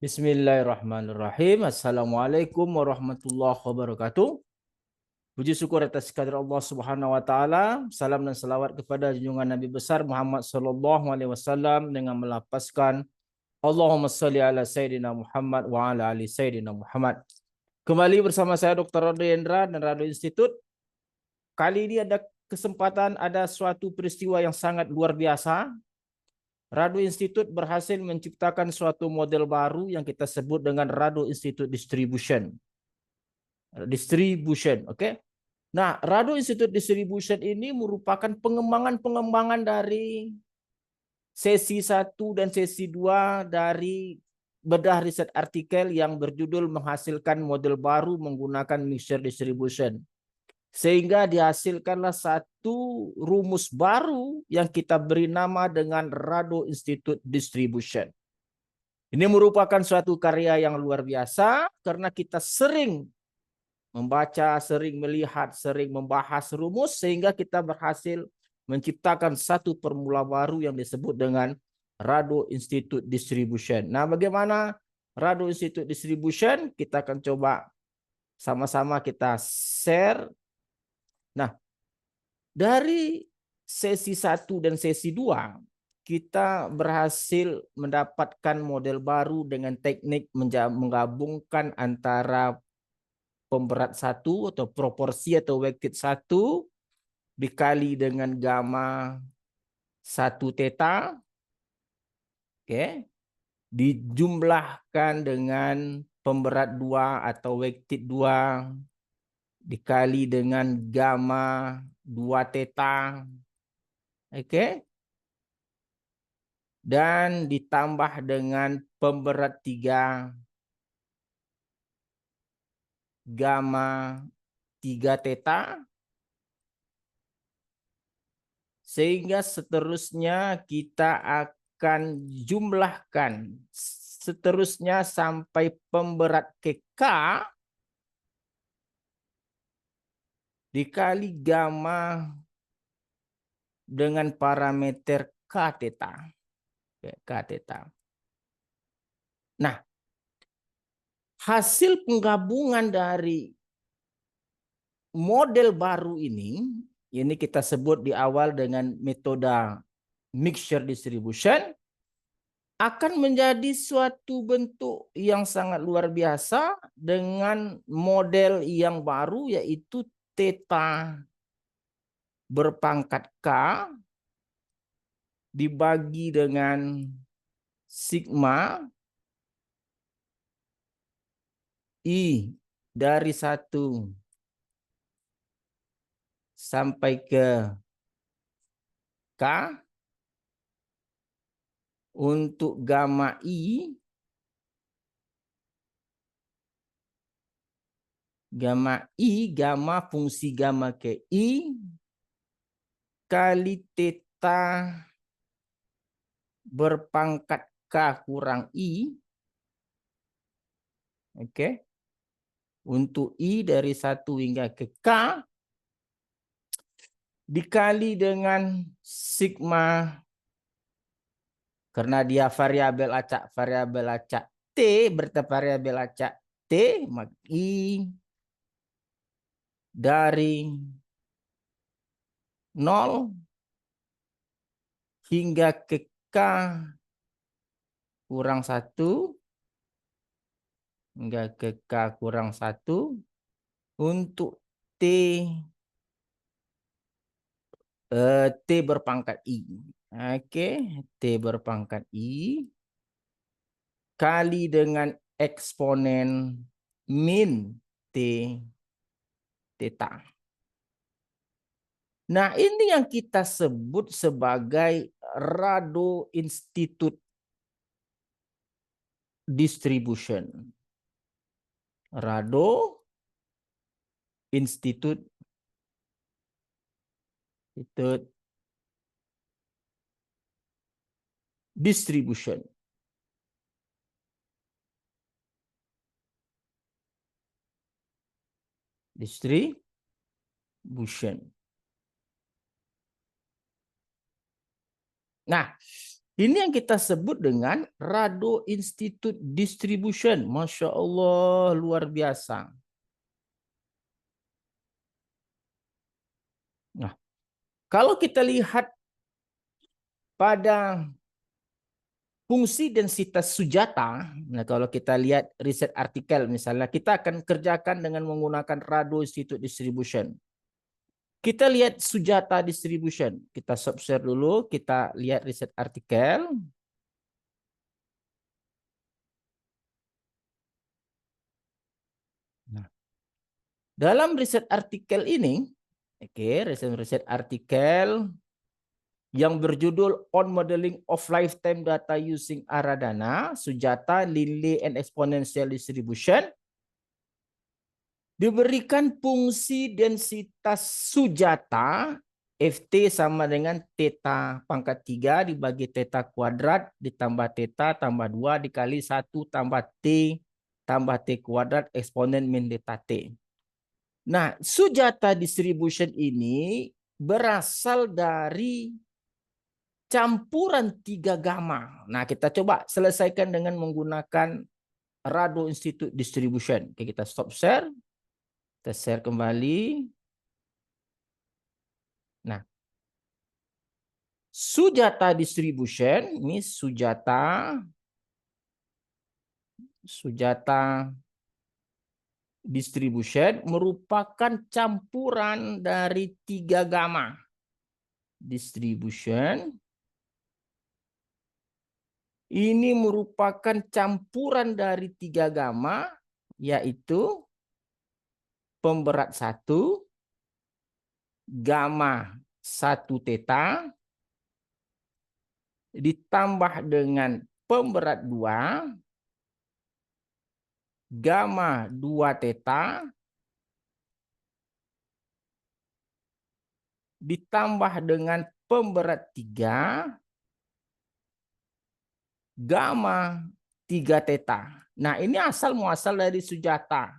Bismillahirrahmanirrahim. Assalamualaikum warahmatullahi wabarakatuh. Puji syukur atas kehadirat Allah Subhanahu wa taala. Salam dan selawat kepada junjungan Nabi besar Muhammad sallallahu alaihi wasallam dengan melafazkan Allahumma shalli ala sayidina Muhammad wa ala ali sayidina Muhammad. Kembali bersama saya Dr. Rado Hendra dan Rado Institute. Kali ini ada kesempatan, ada suatu peristiwa yang sangat luar biasa. Rado Institute berhasil menciptakan suatu model baru yang kita sebut dengan Rado Institute Distribution. Oke. Nah, Rado Institute Distribution ini merupakan pengembangan dari sesi 1 dan sesi 2 dari bedah riset artikel yang berjudul menghasilkan model baru menggunakan mixture distribution. Sehingga dihasilkanlah satu rumus baru yang kita beri nama dengan Rado Institute Distribution. Ini merupakan suatu karya yang luar biasa karena kita sering membaca, sering melihat, sering membahas rumus sehingga kita berhasil menciptakan satu formula baru yang disebut dengan Rado Institute Distribution. Nah, bagaimana Rado Institute Distribution? Kita akan coba sama-sama kita share. Nah, dari sesi 1 dan sesi 2, kita berhasil mendapatkan model baru dengan teknik menggabungkan antara pemberat 1 atau proporsi atau weighted 1 dikali dengan gamma 1 theta. Oke. Dijumlahkan dengan pemberat 2 atau weighted 2 dikali dengan gamma 2 theta. Oke. Dan ditambah dengan pemberat 3 gamma 3 theta. Sehingga seterusnya kita akan jumlahkan seterusnya sampai pemberat ke K dikali gamma dengan parameter K theta. K theta. Nah, hasil penggabungan dari model baru ini kita sebut di awal dengan metode mixture distribution, akan menjadi suatu bentuk yang sangat luar biasa dengan model yang baru, yaitu theta berpangkat K dibagi dengan sigma I dari 1 sampai ke K untuk gamma I fungsi gamma ke I kali theta berpangkat K kurang I. Oke. Untuk I dari 1 hingga ke K dikali dengan sigma, karena dia variabel acak T, berarti variabel acak T, maka I dari 0 hingga ke K kurang 1 hingga ke K kurang 1 untuk T berpangkat I. Oke, T berpangkat I kali dengan eksponen min T theta. Nah, ini yang kita sebut sebagai Rado Institute Distribution. Rado Institute Distribution. Nah, Ini yang kita sebut dengan Rado Institute Distribution. Masya Allah, luar biasa. Nah, kalau kita lihat pada fungsi densitas Sujata, nah kalau kita lihat riset artikel misalnya, kita akan kerjakan dengan menggunakan Rado Institute Distribution. Kita lihat Sujata Distribution. Kita share dulu, kita lihat riset artikel. Nah, dalam riset artikel ini, riset artikel yang berjudul On Modeling of Lifetime Data Using Aradana, Sujata, Linley, and Exponential Distribution, diberikan fungsi densitas Sujata Ft sama dengan theta pangkat 3 dibagi theta kuadrat ditambah theta tambah 2 dikali 1 tambah T kuadrat eksponen min theta T. Nah, Sujata distribution ini berasal dari campuran 3 gamma. Nah, kita coba selesaikan dengan menggunakan Rado Institute Distribution. Oke, kita stop share. Kita share kembali. Nah, Sujata distribution, ini Sujata distribution merupakan campuran dari 3 gamma. Distribution ini merupakan campuran dari 3 gamma, yaitu pemberat 1, gamma 1 theta, ditambah dengan pemberat 2, gamma 2 theta, ditambah dengan pemberat 3, gamma 3 theta. Nah, ini asal muasal dari Sujata.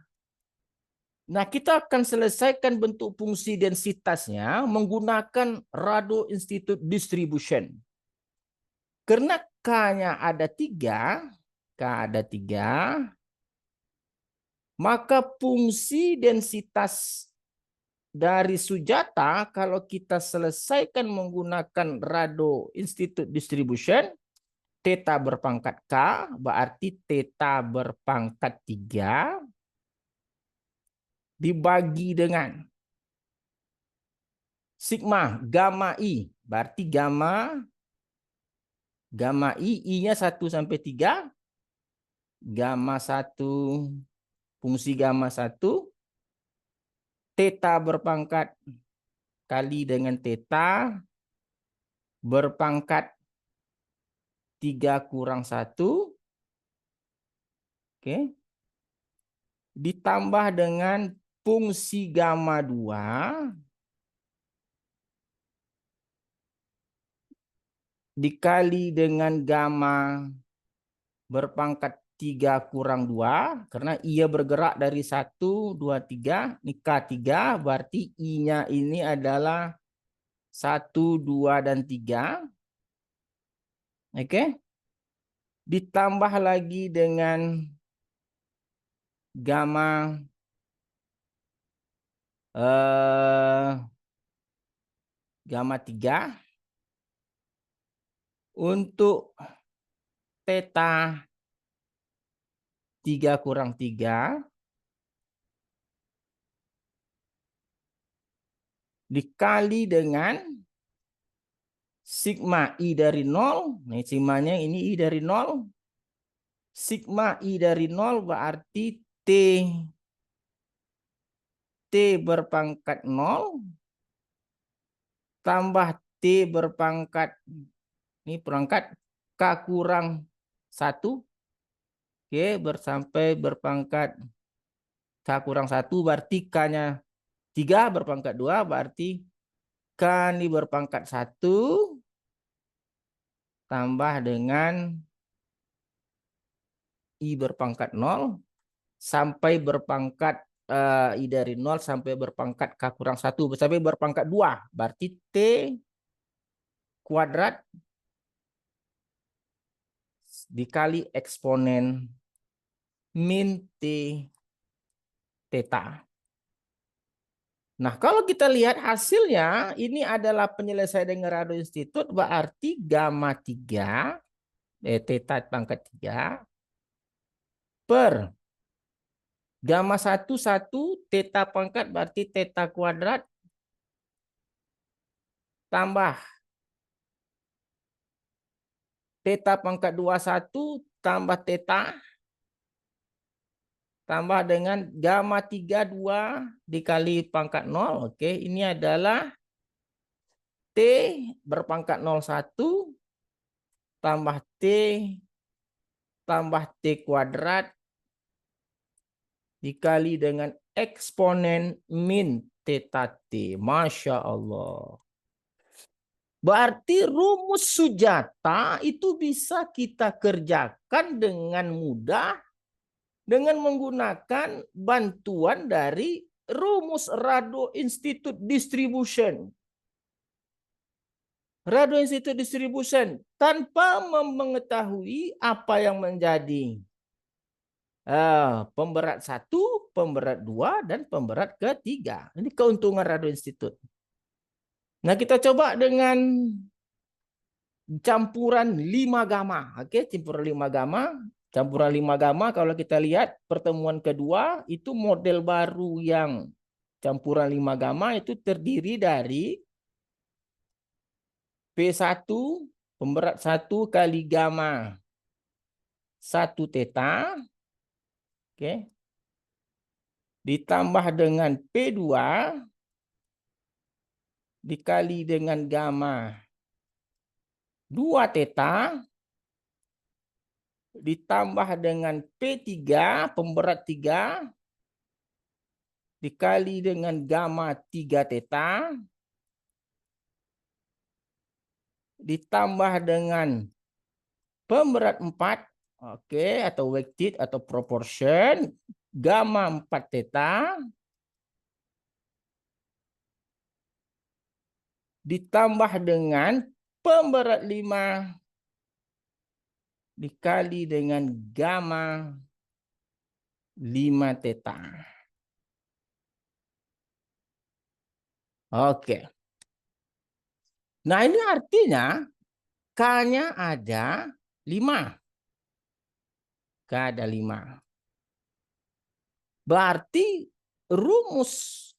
Nah, kita akan selesaikan bentuk fungsi densitasnya menggunakan Rado Institute Distribution. Karena K-nya ada 3, maka fungsi densitas dari Sujata kalau kita selesaikan menggunakan Rado Institute Distribution, theta berpangkat K berarti theta berpangkat 3 dibagi dengan sigma gamma I, berarti gamma I, I-nya 1 sampai 3, gamma 1, fungsi gamma 1, theta berpangkat kali dengan theta berpangkat 3 kurang 1, oke, ditambah dengan fungsi gamma 2 dikali dengan gamma berpangkat 3 kurang 2, karena ia bergerak dari 1, 2, 3, ini K3, berarti I-nya ini adalah 1, 2, dan 3. Oke. Ditambah lagi dengan gamma gamma 3 untuk theta 3 kurang 3 dikali dengan sigma I dari 0. Nah, sigmanya ini I dari 0. Sigma I dari 0 berarti T berpangkat 0 tambah T berpangkat, ini perangkat K kurang 1. Oke, sampai berpangkat K kurang 1 berarti K-nya 3 berpangkat 2 berarti K ini berpangkat 1 tambah dengan I berpangkat 0 sampai berpangkat I dari 0 sampai berpangkat K kurang 1 sampai berpangkat 2 berarti T kuadrat dikali eksponen min T theta. Nah, kalau kita lihat hasilnya, ini adalah penyelesaian dengan Rado Institute, berarti gamma 3, theta pangkat 3, per gamma 1, theta pangkat berarti theta kuadrat, tambah theta pangkat 21, tambah theta, tambah dengan gamma 32 dikali pangkat 0. Oke, ini adalah T berpangkat 01 tambah T tambah T kuadrat dikali dengan eksponen min theta T. Masya Allah. Berarti rumus Sujata itu bisa kita kerjakan dengan mudah dengan menggunakan bantuan dari rumus Rado Institute Distribution. Rado Institute Distribution tanpa mengetahui apa yang menjadi pemberat 1, pemberat 2, dan pemberat ketiga. Ini keuntungan Rado Institute. Nah, kita coba dengan campuran 5 gamma. Oke, campuran 5 gamma. Campuran 5 gamma, kalau kita lihat pertemuan kedua, itu model baru yang campuran 5 gamma itu terdiri dari P1, pemberat 1 kali gamma 1 theta. Oke. Ditambah dengan P2 dikali dengan gamma 2 theta ditambah dengan P3 pemberat 3 dikali dengan gamma 3 theta ditambah dengan pemberat 4, oke, atau weighted atau proportion gamma 4 theta ditambah dengan pemberat 5 dikali dengan gamma 5 theta. Oke. Nah, ini artinya K-nya ada 5. K ada 5. Berarti rumus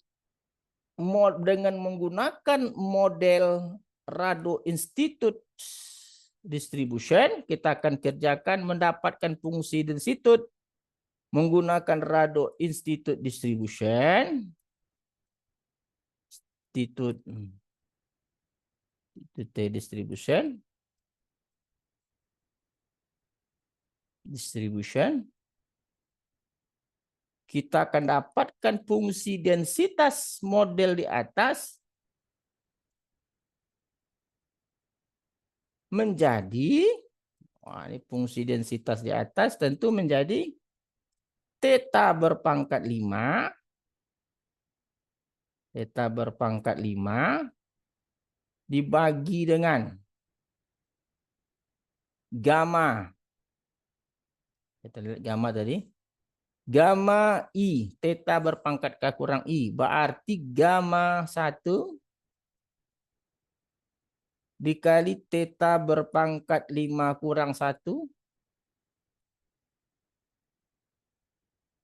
dengan menggunakan model Rado Institute Distribution, kita akan kerjakan mendapatkan fungsi institut menggunakan Rado Institute Distribution. Institute Distribution. Kita akan dapatkan fungsi densitas model di atas menjadi, ini fungsi densitas di atas tentu menjadi theta berpangkat 5, theta berpangkat 5 dibagi dengan gamma, kita lihat gamma tadi, gamma I, theta berpangkat K kurang I, berarti gamma 1 dikali theta berpangkat 5 kurang 1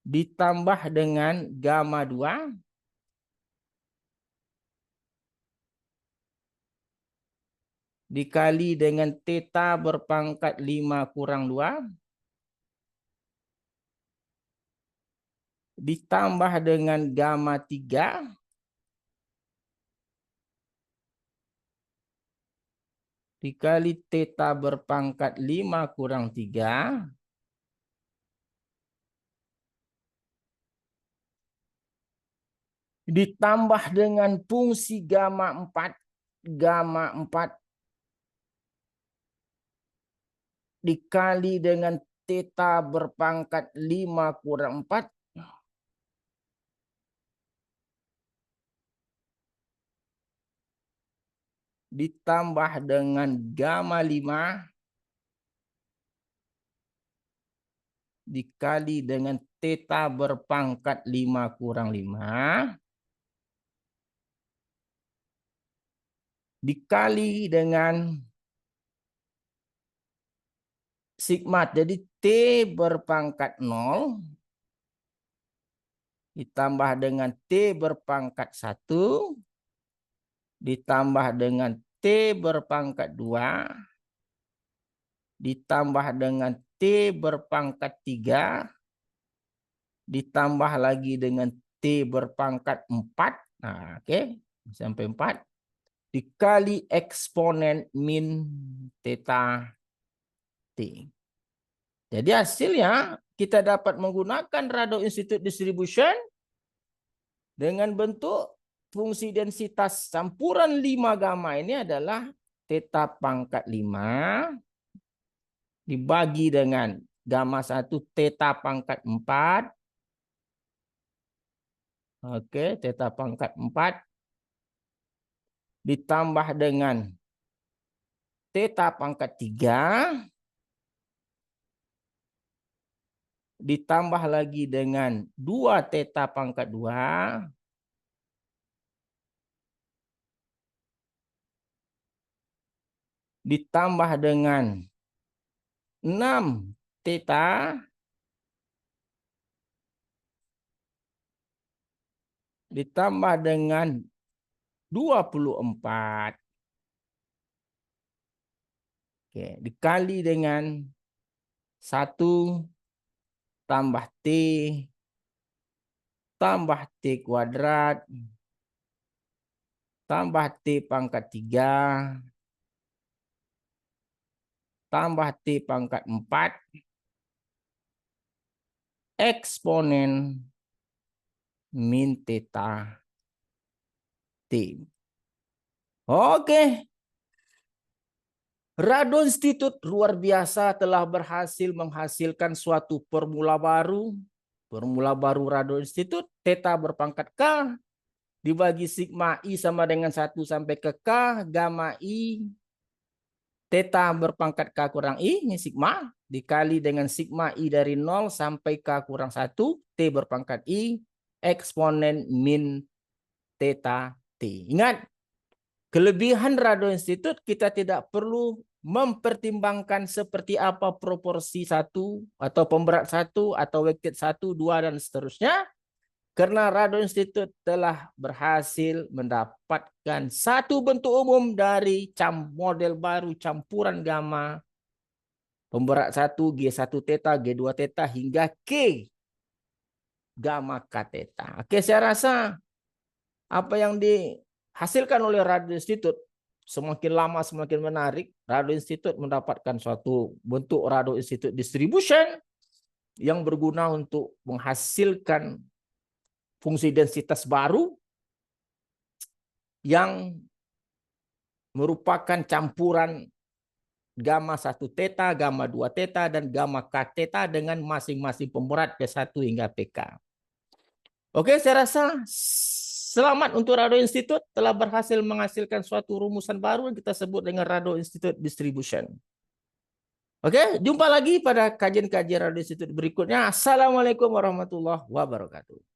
ditambah dengan gamma 2 dikali dengan theta berpangkat 5 kurang 2 ditambah dengan gamma 3 dikali theta berpangkat 5 kurang 3 ditambah dengan fungsi gamma 4 dikali dengan theta berpangkat 5 kurang 4 ditambah dengan gamma 5 dikali dengan theta berpangkat 5 kurang 5 dikali dengan sigma. Jadi T berpangkat 0 ditambah dengan T berpangkat 1 ditambah dengan T berpangkat 2 ditambah dengan T berpangkat 3 ditambah lagi dengan T berpangkat 4. Nah, oke. Sampai 4 dikali eksponen min theta T. Jadi hasilnya kita dapat menggunakan Rado Institute Distribution dengan bentuk fungsi densitas campuran 5 gamma ini adalah theta pangkat 5 dibagi dengan gamma 1 theta pangkat 4. Oke, theta pangkat 4 ditambah dengan theta pangkat 3 ditambah lagi dengan 2 theta pangkat 2 ditambah dengan 6 theta ditambah dengan 24. Oke, dikali dengan 1 tambah T tambah T kuadrat tambah T pangkat 3 tambah T pangkat 4 eksponen min theta T. Oke. Rado Institute luar biasa telah berhasil menghasilkan suatu formula baru. Formula baru Rado Institute, theta berpangkat K dibagi sigma I sama dengan 1 sampai ke K, gamma I, theta berpangkat K kurang I, ini sigma, dikali dengan sigma I dari 0 sampai K kurang 1, T berpangkat I, eksponen min theta T. Ingat, kelebihan Rado Institute kita tidak perlu mempertimbangkan seperti apa proporsi 1 atau pemberat 1 atau weighted 1, 2 dan seterusnya. Karena Rado Institute telah berhasil mendapatkan satu bentuk umum dari model baru campuran gamma pemberat 1 G1 theta, G2 theta hingga K gamma K theta. Oke, saya rasa apa yang dihasilkan oleh Rado Institute semakin lama semakin menarik. Rado Institute mendapatkan suatu bentuk Rado Institute Distribution yang berguna untuk menghasilkan fungsi densitas baru yang merupakan campuran gamma 1 theta, gamma 2 theta, dan gamma K theta dengan masing-masing pemberat P1 hingga PK. Oke, saya rasa selamat untuk Rado Institute telah berhasil menghasilkan suatu rumusan baru yang kita sebut dengan Rado Institute Distribution. Oke, jumpa lagi pada kajian-kajian Rado Institute berikutnya. Assalamualaikum warahmatullahi wabarakatuh.